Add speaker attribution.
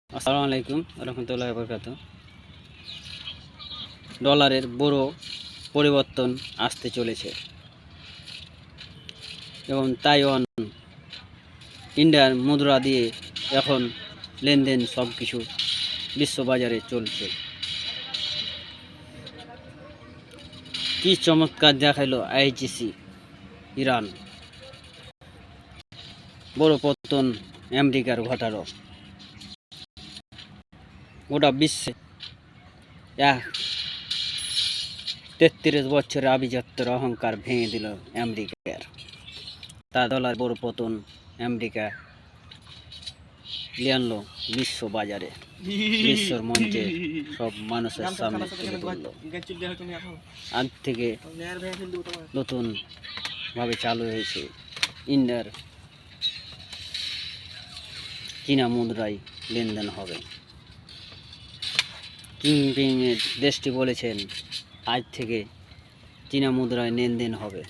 Speaker 1: আসসালামু আলাইকুম রহমতুল্লাহি ওয়া বারাকাতুহু। ডলারের বড় পরিবর্তন আসতে চলেছে এবং তাইওয়ান ইন্ডিয়ান মুদ্রা দিয়ে এখন লেনদেন সব কিছু বিশ্ববাজারে চলছে। কি চমৎকার দেখাইলো আইজিসি ইরান, বড় পতন আমেরিকার ঘটালো। গোটা বিশ্বে 33 বছরের আভিজাত্যের অহংকার ভেঙে দিল আমেরিকার। তার ডলার বড় পতন আমেরিকা নিয়ে আনলো বিশ্ব বাজারে, বিশ্বর মঞ্চে সব মানুষের সামনে তুলে ধরলো। আজ থেকে নতুন ভাবে চালু হয়েছে ইন্ডিয়ার চীনা মুদ্রায় লেনদেন হবে। কিংপিংয়ের দেশটি বলেছেন আজ থেকে চীনা মুদ্রায় লেনদেন হবে।